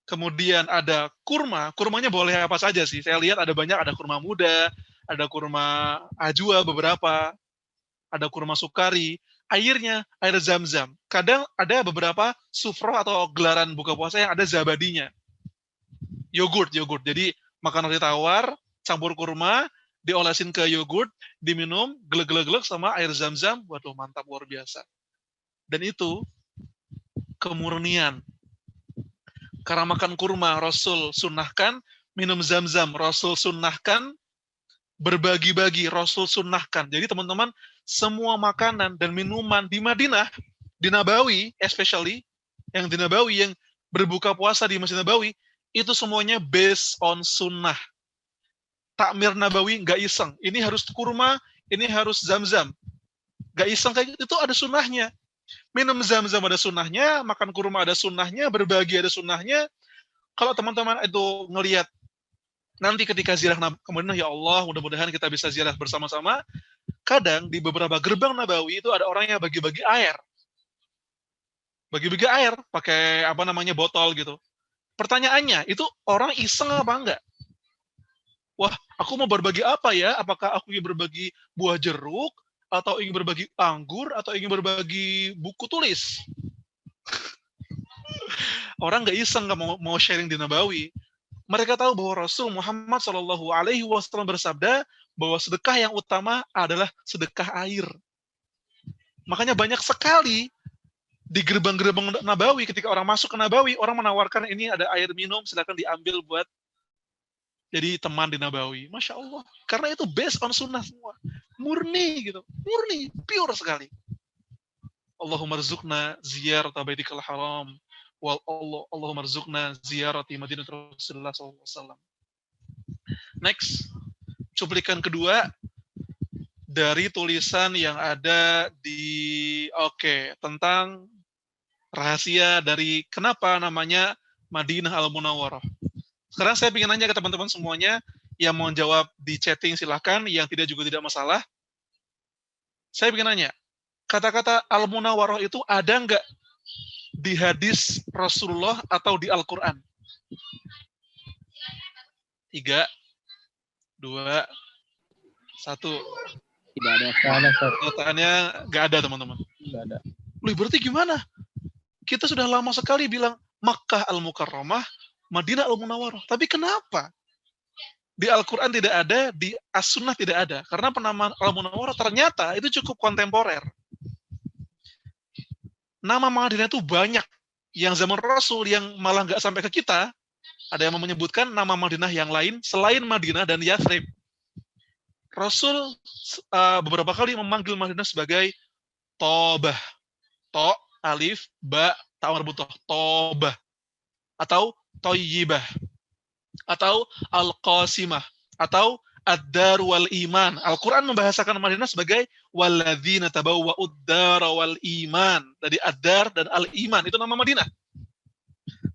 Kemudian ada kurmanya boleh apa saja sih. Saya lihat ada banyak, ada kurma muda, ada kurma ajwa beberapa, ada kurma sukari, airnya air zam-zam. Kadang ada beberapa sufroh atau gelaran buka puasa yang ada zabadinya. Yogurt. Jadi makan roti tawar, campur kurma, diolesin ke yogurt, diminum, geleg-geleg sama air zam-zam, waduh mantap luar biasa. Dan itu kemurnian. Karena makan kurma Rasul sunnahkan, minum zam-zam Rasul sunnahkan, berbagi-bagi Rasul sunnahkan. Jadi teman-teman, semua makanan dan minuman di Madinah, di Nabawi especially, yang di Nabawi, yang berbuka puasa di Masjid Nabawi, itu semuanya based on sunnah. Takmir Nabawi nggak iseng, ini harus kurma, ini harus zam-zam. Nggak iseng kayak gitu, itu ada sunnahnya. Minum zam-zam ada sunnahnya, makan kurma ada sunnahnya, berbagi ada sunnahnya. Kalau teman-teman itu ngelihat nanti ketika ziarah ke Madinah, ya Allah, mudah-mudahan kita bisa ziarah bersama-sama. Kadang di beberapa gerbang Nabawi itu ada orang yang bagi-bagi air. Bagi-bagi air pakai botol gitu. Pertanyaannya, itu orang iseng apa enggak? Wah, aku mau berbagi apa ya? Apakah aku ingin berbagi buah jeruk, atau ingin berbagi anggur, atau ingin berbagi buku tulis? Orang nggak iseng, nggak mau sharing di Nabawi. Mereka tahu bahwa Rasul Muhammad Shallallahu Alaihi Wasallam bersabda bahwa sedekah yang utama adalah sedekah air. Makanya banyak sekali di gerbang-gerbang Nabawi, ketika orang masuk ke Nabawi, orang menawarkan ini ada air minum, silakan diambil buat jadi teman di Nabawi. Masya Allah. Karena itu based on sunnah semua. Murni gitu. Murni. Pure sekali. Allahumma rizukna ziyarata baitikal haram. Allahumma rizukna ziyarati Madinat Rasulullah SAW. Next. Cuplikan kedua dari tulisan yang ada di tentang rahasia dari kenapa namanya Madinah Al-Munawwarah. Sekarang saya ingin nanya ke teman-teman semuanya yang mau jawab di chatting silahkan, yang tidak juga tidak masalah. Saya ingin nanya, kata-kata Al-Munawwarah itu ada nggak di hadis Rasulullah atau di Al-Quran? 3, 2, 1. Tidak ada. Tidak ada, Ustaz. Pernyataannya nggak ada, teman-teman. Tidak ada. Loh, berarti gimana? Kita sudah lama sekali bilang Makkah Al-Mukarramah, Madinah Al-Munawwarah. Tapi kenapa? Di Al-Quran tidak ada, di As-Sunnah tidak ada. Karena penamaan Al-Munawwarah ternyata itu cukup kontemporer. Nama Madinah itu banyak. Yang zaman Rasul yang malah nggak sampai ke kita, ada yang menyebutkan nama Madinah yang lain selain Madinah dan Yathrib. Rasul beberapa kali memanggil Madinah sebagai Tobah. To, alif, ba, ta marbutoh. Tobah. Atau Toyibah. Atau Al-Qasimah. Atau Ad-Dar wal Iman. Al-Quran membahasakan Madinah sebagai Walladzina tabawwa'ud dar wal iman. Dari Ad-Dar dan Al-Iman. Itu nama Madinah.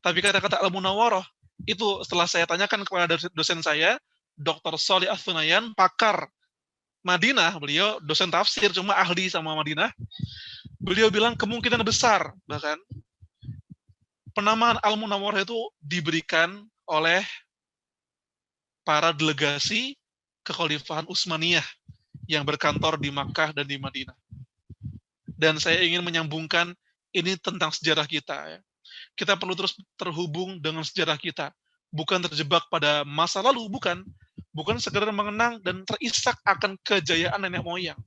Tapi kata-kata Al-Munawwarah, itu setelah saya tanyakan kepada dosen saya, Dr. Sholih Al-Thunayan, pakar Madinah, beliau dosen tafsir, cuma ahli sama Madinah. Beliau bilang kemungkinan besar, bahkan, penamaan Al-Munawwarah itu diberikan oleh para delegasi kekhalifahan Utsmaniyah yang berkantor di Makkah dan di Madinah. Dan saya ingin menyambungkan ini tentang sejarah kita. Ya. Kita perlu terus terhubung dengan sejarah kita. Bukan terjebak pada masa lalu, bukan. Bukan sekedar mengenang dan terisak akan kejayaan nenek moyang.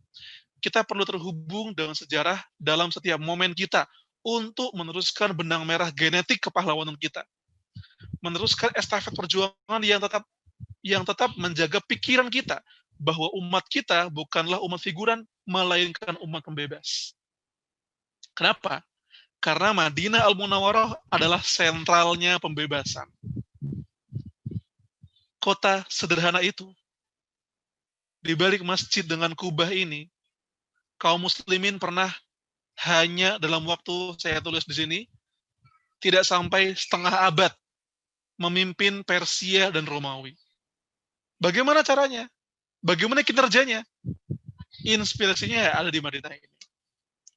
Kita perlu terhubung dengan sejarah dalam setiap momen kita untuk meneruskan benang merah genetik kepahlawanan kita. Meneruskan estafet perjuangan yang tetap menjaga pikiran kita bahwa umat kita bukanlah umat figuran, melainkan umat pembebas. Kenapa? Karena Madinah Al-Munawwarah adalah sentralnya pembebasan. Kota sederhana itu, di balik masjid dengan kubah ini, kaum muslimin pernah hanya dalam waktu, saya tulis di sini, tidak sampai setengah abad memimpin Persia dan Romawi. Bagaimana caranya? Bagaimana kinerjanya? Inspirasinya ada di Madinah ini.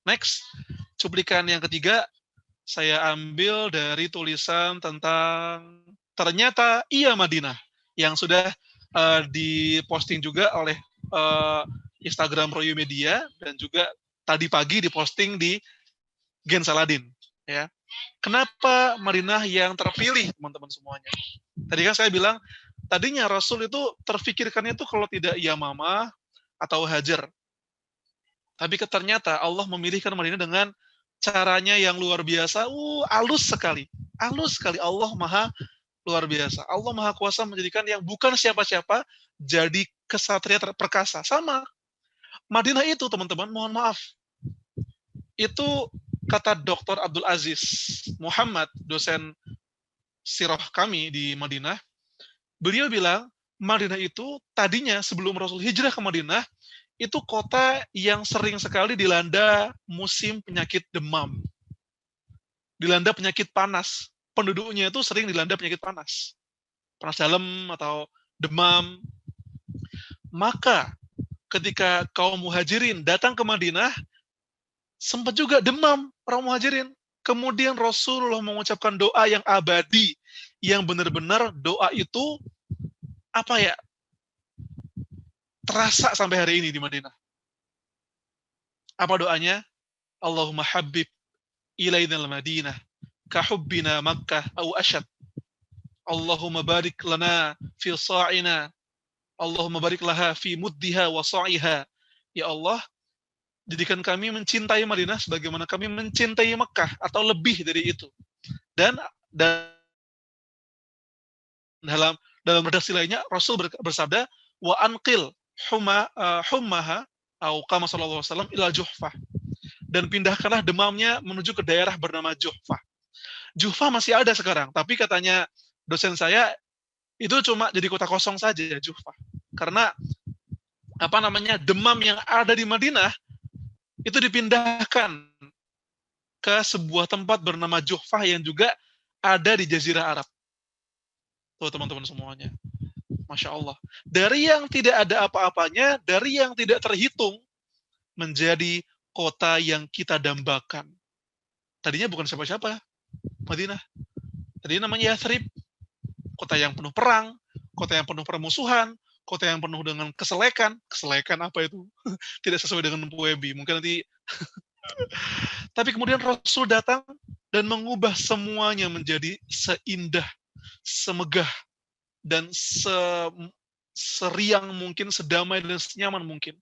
Next, cuplikan yang ketiga, saya ambil dari tulisan tentang ternyata iya Madinah, yang sudah diposting juga oleh Instagram Royu Media, dan juga tadi pagi diposting di Gen Saladin. Ya. Kenapa Madinah yang terpilih, teman-teman semuanya? Tadi kan saya bilang, tadinya Rasul itu terfikirkannya itu kalau tidak Yamamah atau Hajar. Tapi ternyata Allah memilihkan Madinah dengan caranya yang luar biasa. Halus sekali. Halus sekali. Allah Maha luar biasa. Allah Maha Kuasa menjadikan yang bukan siapa-siapa jadi kesatria perkasa. Sama. Madinah itu, teman-teman, mohon maaf. Itu kata Dr. Abdul Aziz Muhammad, dosen sirah kami di Madinah. Beliau bilang, Madinah itu tadinya sebelum Rasul hijrah ke Madinah, itu kota yang sering sekali dilanda musim penyakit demam. Dilanda penyakit panas. Penduduknya itu sering dilanda penyakit panas. Panas dalam atau demam. Maka ketika kaum muhajirin datang ke Madinah, sempat juga demam orang muhajirin. Kemudian Rasulullah mengucapkan doa yang abadi, yang benar-benar doa itu terasa sampai hari ini di Madinah. Apa doanya? Allahumma habib ilainal Madinah kahubbina Makkah au asyad. Allahumma barik lana fi sa'ina, Allahumma barik laha fi muddiha wa sa'iha. Ya Allah, jadikan kami mencintai Madinah sebagaimana kami mencintai Mekah atau lebih dari itu. Dan dalam redaksi lainnya Rasul bersabda, wa anqil hummaha au qama sallallahu alaihi wasallam ila Juhfah, dan pindahkanlah demamnya menuju ke daerah bernama Juhfah. Juhfah masih ada sekarang, tapi katanya dosen saya itu cuma jadi kota kosong saja Juhfah, karena demam yang ada di Madinah itu dipindahkan ke sebuah tempat bernama Juhfah yang juga ada di Jazirah Arab. Tuh teman-teman semuanya, Masya Allah. Dari yang tidak ada apa-apanya, dari yang tidak terhitung, menjadi kota yang kita dambakan. Tadinya bukan siapa-siapa, Madinah. Tadinya namanya Yathrib, kota yang penuh perang, kota yang penuh permusuhan, kota yang penuh dengan keselekan. Keselekan apa itu? Tidak sesuai dengan Puebi, mungkin nanti. Tapi kemudian Rasul datang dan mengubah semuanya menjadi seindah, semegah, dan seriang mungkin, sedamai dan senyaman mungkin.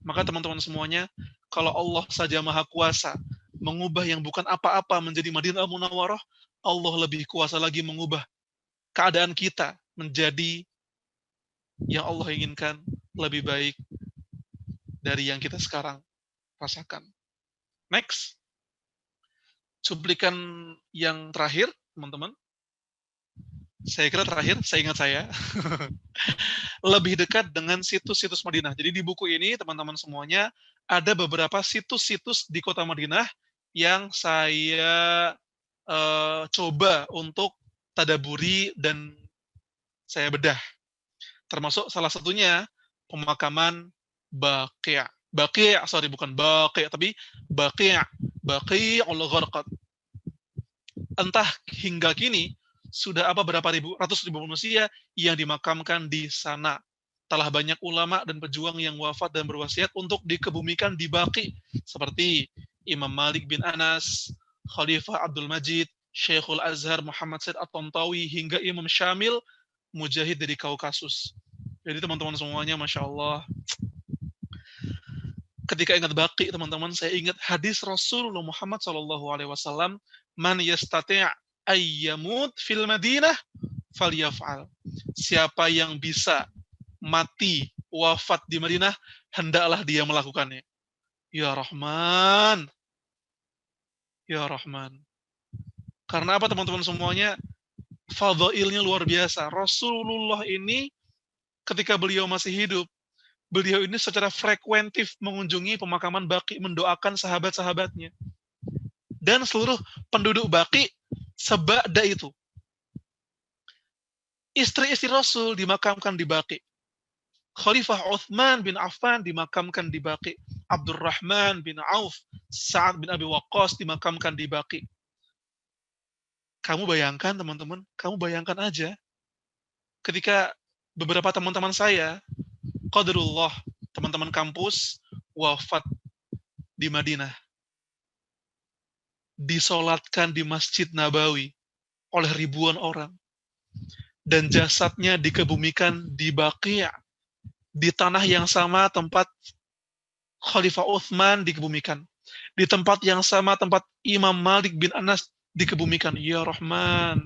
Maka teman-teman semuanya, kalau Allah saja maha kuasa mengubah yang bukan apa-apa menjadi Madinah Munawwarah, Allah lebih kuasa lagi mengubah keadaan kita menjadi yang Allah inginkan lebih baik dari yang kita sekarang rasakan. Next. Cuplikan yang terakhir, teman-teman. Saya kira terakhir, saya ingat saya. Lebih dekat dengan situs-situs Madinah. Jadi di buku ini, teman-teman semuanya, ada beberapa situs-situs di kota Madinah yang saya coba untuk tadaburi dan saya bedah. Termasuk salah satunya pemakaman Baqi'. Bukan Baqi', tapi Baqi'ul Gharqad. Entah hingga kini sudah berapa ratus ribu manusia yang dimakamkan di sana. Telah banyak ulama dan pejuang yang wafat dan berwasiat untuk dikebumikan di Baqi', seperti Imam Malik bin Anas, Khalifah Abdul Majid, Syekhul Azhar Muhammad Said At-Tantawi, hingga Imam Syamil, mujahid dari Kaukasus. Jadi teman-teman semuanya, Masya Allah, ketika ingat Baqi', teman-teman, saya ingat hadis Rasulullah Muhammad SAW, man yastati' ayyamut fil Madinah falyaf'al. Siapa yang bisa mati, wafat di Madinah, hendaklah dia melakukannya. Ya Rahman. Ya Rahman. Karena apa teman-teman semuanya? Fadhailnya luar biasa. Rasulullah ini ketika beliau masih hidup, beliau ini secara frekuentif mengunjungi pemakaman Baqi', mendoakan sahabat-sahabatnya. Dan seluruh penduduk Baqi' sebada itu. Istri-istri Rasul dimakamkan di Baqi'. Khalifah Uthman bin Affan dimakamkan di Baqi'. Abdurrahman bin Auf, Sa'ad bin Abi Waqqas dimakamkan di Baqi'. Kamu bayangkan teman-teman, kamu bayangkan aja ketika beberapa teman-teman saya, qadarullah, teman-teman kampus, wafat di Madinah. Disolatkan di Masjid Nabawi oleh ribuan orang. Dan jasadnya dikebumikan di Baqi', di tanah yang sama tempat Khalifah Uthman dikebumikan. Di tempat yang sama tempat Imam Malik bin Anas dikebumikan. Ya Rahman.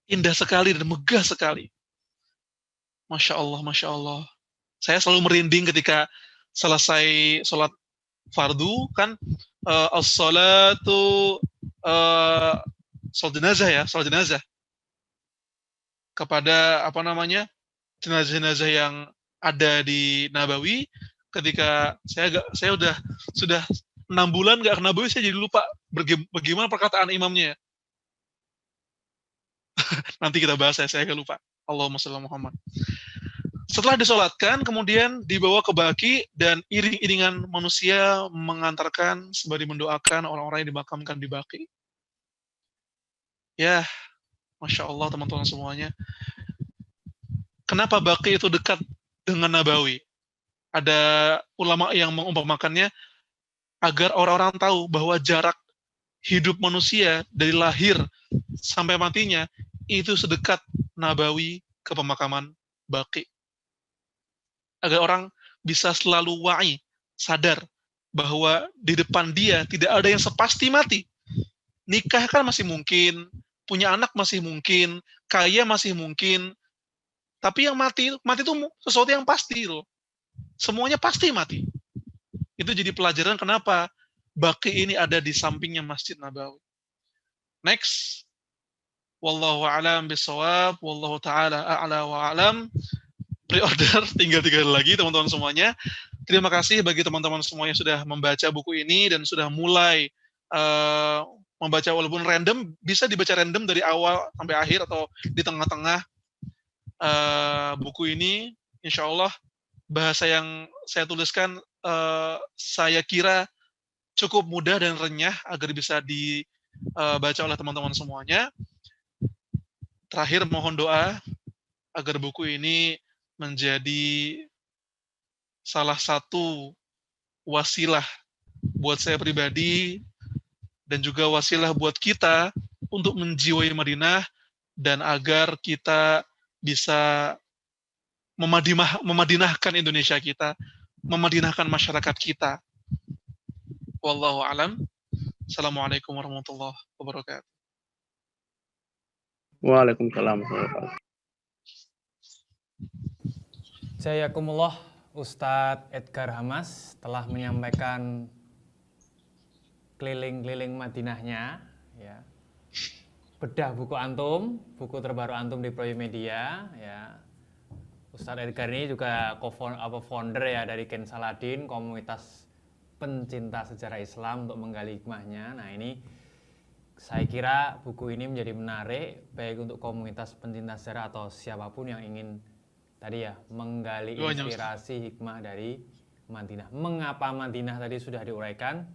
Indah sekali dan megah sekali. Masya Allah, Masya Allah. Saya selalu merinding ketika selesai sholat fardu, kan as-salatu sholat jenazah kepada jenazah-jenazah yang ada di Nabawi. Ketika saya sudah 6 bulan nggak ke Nabawi, saya jadi lupa bagaimana perkataan imamnya. Nanti kita bahas, saya agak lupa. Allahumma shalli ala Muhammad. Setelah disolatkan, kemudian dibawa ke Baqi', dan iring-iringan manusia mengantarkan sembari mendoakan orang-orang yang dimakamkan di Baqi'. Ya, Masya Allah teman-teman semuanya. Kenapa Baqi' itu dekat dengan Nabawi? Ada ulama yang mengumpamakannya agar orang-orang tahu bahwa jarak hidup manusia dari lahir sampai matinya itu sedekat Nabawi ke pemakaman Baqi. Agar orang bisa selalu wa'i, sadar bahwa di depan dia tidak ada yang sepasti mati. Nikah kan masih mungkin, punya anak masih mungkin, kaya masih mungkin, tapi yang mati itu sesuatu yang pasti loh. Semuanya pasti mati. Itu jadi pelajaran kenapa Baqi ini ada di sampingnya Masjid Nabawi. Next. Wallahu a'lam bishawab, wallahu taala a'la wa a'lam. Pre-order tinggal 3 hari lagi teman-teman semuanya. Terima kasih bagi teman-teman semuanya sudah membaca buku ini dan sudah mulai membaca walaupun random, bisa dibaca random dari awal sampai akhir atau di tengah-tengah buku ini. Insya Allah bahasa yang saya tuliskan saya kira cukup mudah dan renyah agar bisa dibaca oleh teman-teman semuanya. Terakhir mohon doa agar buku ini menjadi salah satu wasilah buat saya pribadi dan juga wasilah buat kita untuk menjiwai Madinah dan agar kita bisa memadinahkan Indonesia kita, memadinahkan masyarakat kita. Wallahu a'lam. Assalamualaikum warahmatullahi wabarakatuh. Waalaikumsalam warahmatullahi wabarakatuh. Jazakumullah, Ustadz Edgar Hamas telah menyampaikan keliling-keliling Madinahnya, ya. Bedah buku antum, buku terbaru antum di Proyumedia, ya. Ustadz Edgar ini juga founder ya dari Ken Saladin, komunitas pencinta sejarah Islam untuk menggali hikmahnya. Nah, ini saya kira buku ini menjadi menarik baik untuk komunitas pencinta sejarah atau siapapun yang ingin tadi ya menggali inspirasi hikmah dari Madinah. Mengapa Madinah tadi sudah diuraikan.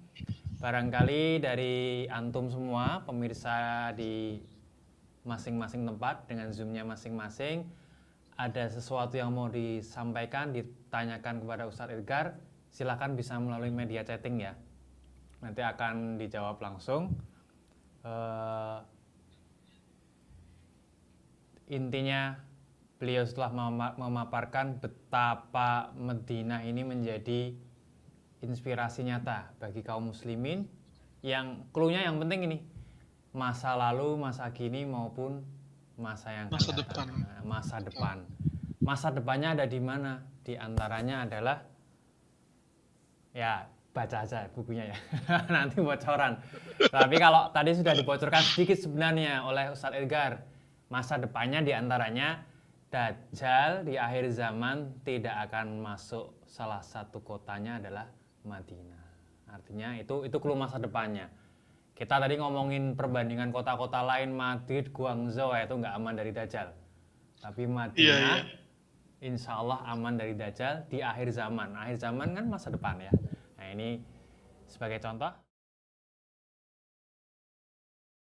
Barangkali dari antum semua pemirsa di masing-masing tempat dengan zoomnya masing-masing ada sesuatu yang mau disampaikan, ditanyakan kepada Ustadz Edgar, silakan bisa melalui media chatting ya. Nanti akan dijawab langsung. Intinya beliau setelah memaparkan betapa Madinah ini menjadi inspirasi nyata bagi kaum muslimin yang clue-nya yang penting ini masa lalu, masa kini maupun masa yang akan datang. Masa depan. Masa depannya ada di mana? Di antaranya adalah ya baca aja bukunya ya. Nanti bocoran. Tapi kalau tadi sudah dibocorkan sedikit sebenarnya oleh Ustadz Edgar, masa depannya di antaranya Dajjal di akhir zaman tidak akan masuk, salah satu kotanya adalah Madinah. Artinya itu clue masa depannya. Kita tadi ngomongin perbandingan kota-kota lain, Madrid, Guangzhou itu nggak aman dari Dajjal. Tapi Madinah insya Allah aman dari Dajjal di akhir zaman. Akhir zaman kan masa depan ya. Nah ini sebagai contoh.